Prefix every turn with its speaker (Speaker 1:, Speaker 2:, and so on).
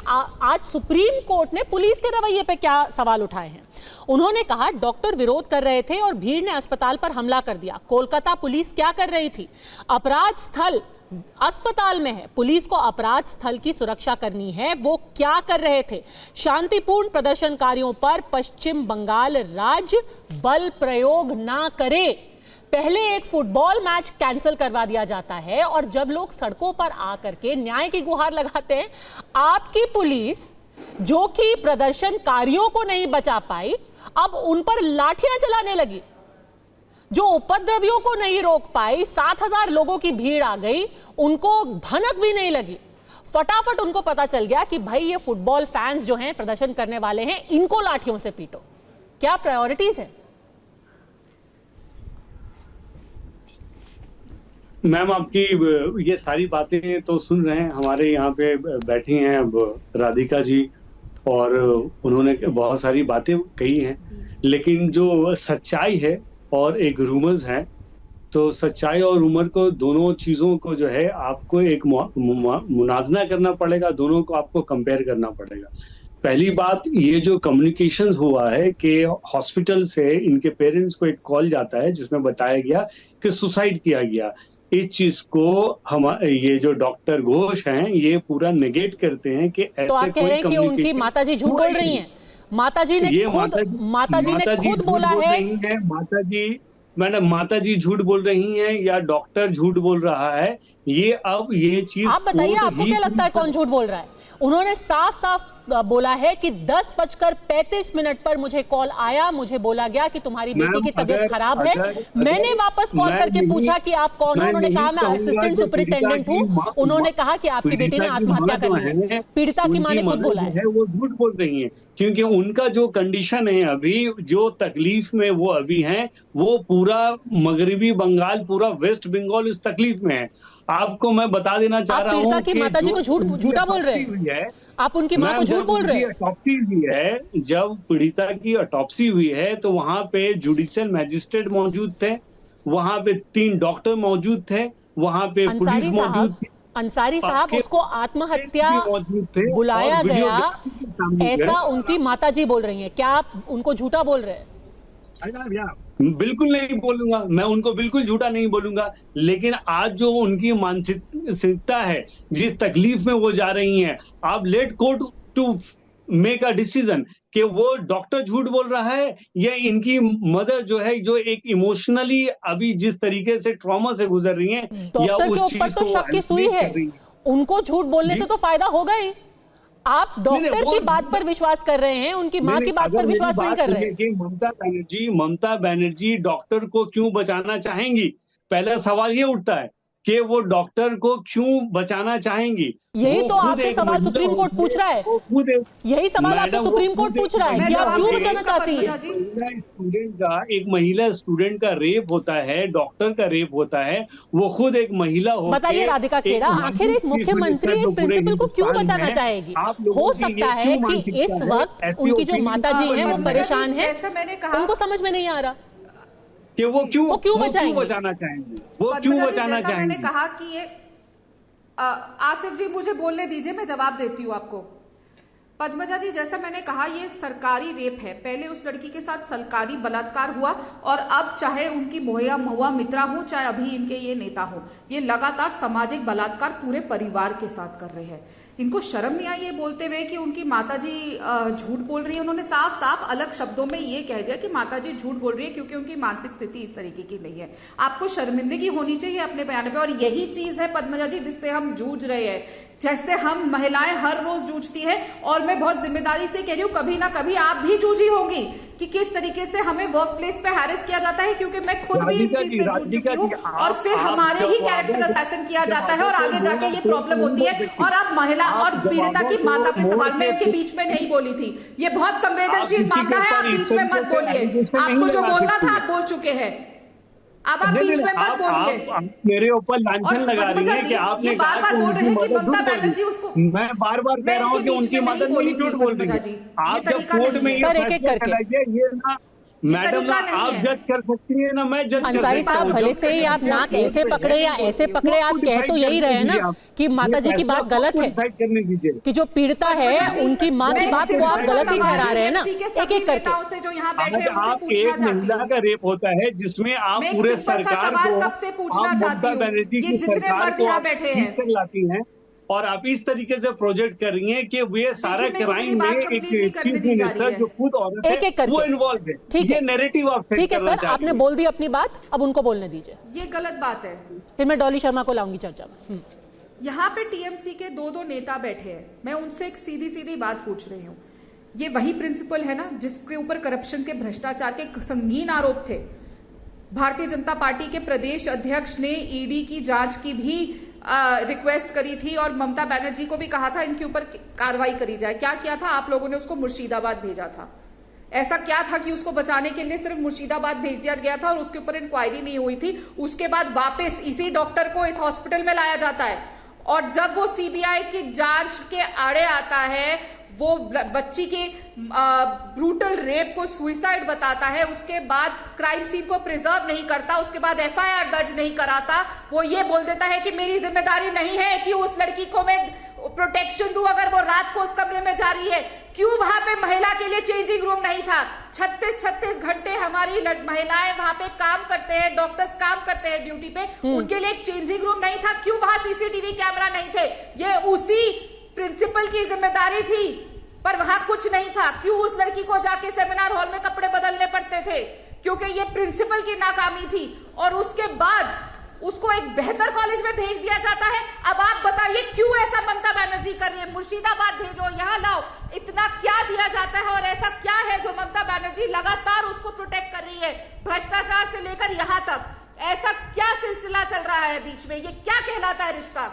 Speaker 1: आज supreme court ने police के रवैये पे क्या सवाल उठाए हैं। उन्होंने कहा डॉक्टर विरोध कर रहे थे और भीड़ ने अस्पताल पर हमला कर दिया। कोलकाता पुलिस क्या कर रही थी? अपराध स्थल अस्पताल में है, पुलिस को अपराध स्थल की सुरक्षा करनी है, वो क्या कर रहे थे? शांतिपूर्ण प्रदर्शनकारियों पर पश्चिम बंगाल राज्य बल प्रयोग ना करे। पहले एक फुटबॉल मैच कैंसिल करवा दिया जाता है और जब लोग सड़कों पर आकर के न्याय की गुहार लगाते हैं, आपकी पुलिस जो कि प्रदर्शनकारियों को नहीं बचा पाई, अब उन पर लाठियां चलाने लगी। जो उपद्रवियों को नहीं रोक पाई, 7,000 लोगों की भीड़ आ गई, उनको भनक भी नहीं लगी। फटाफट उनको पता चल गया कि भाई ये फुटबॉल फैंस जो हैं, प्रदर्शन करने वाले हैं, इनको लाठियों से पीटो। क्या प्रायोरिटीज है?
Speaker 2: मैम, आपकी ये सारी बातें तो सुन रहे हैं, हमारे यहाँ पे बैठी हैं अब राधिका जी, और उन्होंने बहुत सारी बातें कही हैं, लेकिन जो सच्चाई है और एक रूमर्स है, तो सच्चाई और रूमर को, दोनों चीजों को जो है आपको एक मुनाजना करना पड़ेगा, दोनों को आपको कंपेयर करना पड़ेगा। पहली बात, ये जो कम्युनिकेशन हुआ है कि हॉस्पिटल से इनके पेरेंट्स को एक कॉल जाता है जिसमें बताया गया कि सुसाइड किया गया, इस चीज को हम, ये जो डॉक्टर घोष हैं, ये पूरा नेगेट करते हैं कि ऐसे
Speaker 1: तो आप कह रहे हैं कि उनकी माताजी झूठ बोल रही हैं? माताजी ने खुद बोला है।
Speaker 2: मैडम, माताजी झूठ बोल रही हैं या डॉक्टर झूठ बोल रहा है, ये अब ये चीज
Speaker 1: आप बताइए, आपको क्या लगता है कौन झूठ बोल रहा है? उन्होंने साफ साफ बोला है कि 10:35 पर मुझे कॉल आया, मुझे बोला गया कि तुम्हारी बेटी की तबीयत खराब है। मैंने वापस कॉल करके पूछा कि आप कौन हो? उन्होंने कहा मैं असिस्टेंट सुपरिटेंडेंट हूँ। उन्होंने कहा कि आपकी बेटी ने आत्महत्या कर ली है। पीड़िता की मां ने खुद बोला है
Speaker 2: वो झूठ बोल रही है, क्योंकि उनका जो कंडीशन है अभी, जो तकलीफ में वो अभी हैं, वो पूरा मगरबी बंगाल, पूरा वेस्ट बंगाल इस तकलीफ में है। आपको मैं बता देना चाह रहा हूँ
Speaker 1: कि पीड़िता की माताजी को झूठा बोल रहे हैं। आप उनकी मां को झूठ बोल रहे हैं।
Speaker 2: ऑटोप्सी हुई है, जब पीड़िता की ऑटोप्सी हुई है, तो वहां पे जुडिशियल मैजिस्ट्रेट मौजूद थे, वहां पे 3 डॉक्टर मौजूद थे, वहां पे पुलिस मौजूद थी।
Speaker 1: अंसारी साहब, उसको आत्महत्या बुलाया गया, ऐसा उनकी माताजी बोल रही हैं। क्या आप उनको झूठा बोल रहे हैं?
Speaker 2: बिल्कुल नहीं बोलूंगा, मैं उनको बिल्कुल झूठा नहीं बोलूंगा, लेकिन आज जो उनकी मानसिकता है, जिस तकलीफ में वो जा रही हैं, आप let court to make a decision कि वो डॉक्टर झूठ बोल रहा है या इनकी मदर जो है, जो एक इमोशनली अभी जिस तरीके से ट्रॉमा से गुजर रही है, या उस चीज को
Speaker 1: शक की सुई है। उनको झूठ बोलने से तो फायदा होगा ही। आप डॉक्टर की बात पर विश्वास कर रहे हैं, उनकी मां की बात पर विश्वास नहीं कर रहे।
Speaker 2: ममता बनर्जी डॉक्टर को क्यों बचाना चाहेंगी? पहला सवाल ये उठता है कि वो डॉक्टर को क्यों बचाना चाहेंगी?
Speaker 1: यही तो आपसे सवाल सुप्रीम कोर्ट पूछ रहा है। यही सवाल आपसे सुप्रीम कोर्ट पूछ रहा है कि आप क्यों बचाना चाहती हैं?
Speaker 2: एक महिला स्टूडेंट का रेप होता है, डॉक्टर का रेप होता है, वो खुद एक महिला हो।
Speaker 1: बताइए राधिका खेड़ा, आखिर एक मुख्यमंत्री एक प्रिंसिपल को क्यों बचाना चाहेगी? हो सकता है कि इस वक्त उनकी जो माताजी हैं वो परेशान है, उनको समझ में नहीं आ रहा
Speaker 2: कि वो क्यों बचाना चाहेंगे, वो क्यों बचाना चाहेंगे।
Speaker 3: मैंने कहा कि ये आसिफ जी, मुझे बोलने दीजिए, मैं जवाब देती हूँ आपको। पद्मजा जी, जैसा मैंने कहा, ये सरकारी रेप है। पहले उस लड़की के साथ सरकारी बलात्कार हुआ, और अब चाहे उनकी महुआ मित्रा हो, चाहे अभी इनके ये नेता हो, ये लगातार सामाजिक बलात्कार पूरे परिवार के साथ कर रहे हैं। इनको शर्म नहीं आई ये बोलते हुए कि उनकी माताजी झूठ बोल रही है? उन्होंने साफ साफ अलग शब्दों में ये कह दिया कि माताजी झूठ बोल रही है क्योंकि उनकी मानसिक स्थिति इस तरीके की नहीं है। आपको शर्मिंदगी होनी चाहिए अपने बयान पे, और यही चीज है पद्मजा जी जिससे हम जूझ रहे हैं, जैसे हम महिलाएं हर रोज जूझती है। और मैं बहुत जिम्मेदारी से कह रही हूँ, कभी ना कभी आप भी जूझी होंगी कि किस तरीके से हमें वर्क प्लेस पे हैरेस किया जाता है, क्योंकि मैं खुद भी इस चीज से जूझ चुकी हूँ। और फिर हमारे ही कैरेक्टर असैसिन किया जाता है और आगे जाके ये प्रॉब्लम होती है। और अब महिला और पीड़िता की माता के सवाल में उनके बीच में नहीं बोली थी। ये बहुत संवेदनशील मामला है, आप बीच में मत बोलिए। आपको जो बोलना था आप बोल चुके हैं, अब आप बीच में मत बोलिए।
Speaker 2: मेरे ऊपर लांछन लगा रही है कि आपने
Speaker 3: बार-बार बोल रहे हैं कि ममता बनर्जी उसको,
Speaker 2: मैं बार-बार कह रहा हूं कि उनकी मदद नहीं झूठ बोल रही है। आप जब कोर्ट में
Speaker 1: सर एक-एक करके,
Speaker 2: मैडम ना
Speaker 3: तरीका नहीं
Speaker 2: आप
Speaker 3: है।
Speaker 2: जज कर सकती हैं ना मैं जज कर
Speaker 1: अंसारी
Speaker 2: सकता
Speaker 1: साहब,
Speaker 2: हूँ।
Speaker 1: भले
Speaker 2: जब
Speaker 1: से ही
Speaker 2: तक
Speaker 1: आप
Speaker 2: आप
Speaker 1: नाक
Speaker 2: जज
Speaker 1: ऐसे
Speaker 2: पे
Speaker 1: पकड़े या
Speaker 2: हैं,
Speaker 1: ऐसे
Speaker 2: तो
Speaker 1: पकड़े, आप
Speaker 2: खुद
Speaker 1: कह तो
Speaker 2: decide
Speaker 1: यही रहे हैं
Speaker 2: करने
Speaker 1: ना
Speaker 2: दीजिए आप।
Speaker 1: कि माता जी की
Speaker 2: ये
Speaker 1: बात
Speaker 2: फैसला
Speaker 1: गलत
Speaker 2: खुद
Speaker 1: है,
Speaker 2: decide करने दीजिए।
Speaker 1: कि जो पीड़िता है
Speaker 3: जी,
Speaker 1: उनकी माँ की
Speaker 3: मैं
Speaker 1: बात को आप
Speaker 3: सिंपल
Speaker 1: गलत ही
Speaker 3: सवाल
Speaker 1: ठहरा रहे हैं ना,
Speaker 3: TMC के
Speaker 1: एक
Speaker 3: सभी
Speaker 1: एक करके।
Speaker 3: नेताओं से जो यहाँ बैठे
Speaker 2: आज
Speaker 3: हैं उनसे
Speaker 2: आप
Speaker 3: पूछना
Speaker 2: एक
Speaker 3: चाहती
Speaker 2: महिला
Speaker 3: हूँ।
Speaker 2: का रेप होता है जिसमें आप
Speaker 3: मैं एक
Speaker 2: पूरे
Speaker 3: सिंपल सा
Speaker 2: सरकार
Speaker 3: सवाल
Speaker 2: को,
Speaker 3: सबसे पूछना
Speaker 2: आप
Speaker 3: चाहती
Speaker 2: ममता
Speaker 3: हूँ।
Speaker 2: बनर्जी
Speaker 3: ये
Speaker 2: की
Speaker 3: जितने
Speaker 2: सरकार
Speaker 3: मर्द
Speaker 2: को
Speaker 3: यहाँ
Speaker 2: आप
Speaker 3: बैठे
Speaker 2: खींच
Speaker 3: हैं,
Speaker 2: कर लाती हैं और आप इस तरीके से प्रोजेक्ट कर रही हैं कि वे सारा
Speaker 3: देखिए, मेरे को मेरी
Speaker 2: क्राइम में
Speaker 3: बात
Speaker 2: एक
Speaker 3: कंप्लीट नहीं करने
Speaker 2: चीफ
Speaker 3: दी जा रही
Speaker 2: मिनिस्टर
Speaker 3: है।
Speaker 2: जो खुद औरत
Speaker 1: एक एक
Speaker 2: है वो
Speaker 1: करके।
Speaker 2: इन्वॉल्व है।
Speaker 1: ठीक
Speaker 2: ये
Speaker 1: है,
Speaker 2: नैरेटिव आप सेट
Speaker 1: ठीक है
Speaker 2: करना
Speaker 1: सर,
Speaker 2: चाह
Speaker 1: आपने
Speaker 2: रही हैं।
Speaker 1: बोल दी अपनी बात, अब उनको बोलने दीजिए,
Speaker 3: ये गलत बात है।
Speaker 1: फिर मैं डॉली शर्मा को लाऊंगी चर्चा में।
Speaker 3: यहाँ पे टीएमसी के दो नेता बैठे हैं, मैं उनसे एक सीधी सीधी बात पूछ रही हूँ। ये वही प्रिंसिपल है ना जिसके ऊपर करप्शन के, भ्रष्टाचार के संगीन आरोप थे। भारतीय जनता पार्टी के प्रदेश अध्यक्ष ने ईडी की जांच की भी रिक्वेस्ट करी थी और ममता बनर्जी को भी कहा था इनके ऊपर कार्रवाई करी जाए। क्या किया था आप लोगों ने? उसको मुर्शिदाबाद भेजा था। ऐसा क्या था कि उसको बचाने के लिए सिर्फ मुर्शिदाबाद भेज दिया गया था और उसके ऊपर इंक्वायरी नहीं हुई थी? उसके बाद वापस इसी डॉक्टर को इस हॉस्पिटल में लाया जाता है और जब वो सीबीआई की जांच के आड़े आता है, वो बच्ची के ब्रूटल रेप को सुइसाइड बताता है, उसके बाद क्राइम सीन को प्रिजर्व नहीं करता, उसके बाद एफआईआर दर्ज नहीं कराता, वो ये बोल देता है कि मेरी जिम्मेदारी नहीं है कि उस लड़की को मैं प्रोटेक्शन दूं अगर वो रात को उस कमरे में जा रही है। क्यों वहां पे महिला के लिए चेंजिंग रूम नहीं था? 36 घंटे हमारी महिलाएं वहां पे काम करते हैं, डॉक्टर्स काम करते हैं ड्यूटी पे, उनके लिए एक चेंजिंग रूम नहीं था। क्यों वहां सीसीटीवी कैमरा नहीं थे? ये उसी प्रिंसिपल की जिम्मेदारी थी, पर वहां कुछ नहीं था। क्यों उस लड़की को जाके सेमिनार हॉल में कपड़े बदलने पड़ते थे? क्योंकि ये प्रिंसिपल की नाकामी थी और उसके बाद उसको एक बेहतर कॉलेज में भेज दिया जाता है। अब आप बताइए क्यों ऐसा ममता बनर्जी कर रही है? मुर्शिदाबाद भेजो, यहां लाओ, इतना क्या दिया जाता है और ऐसा क्या है जो ममता बनर्जी लगातार उसको प्रोटेक्ट कर रही है? भ्रष्टाचार से लेकर यहां तक ऐसा क्या सिलसिला चल रहा है बीच में? ये क्या कहलाता है रिश्ता?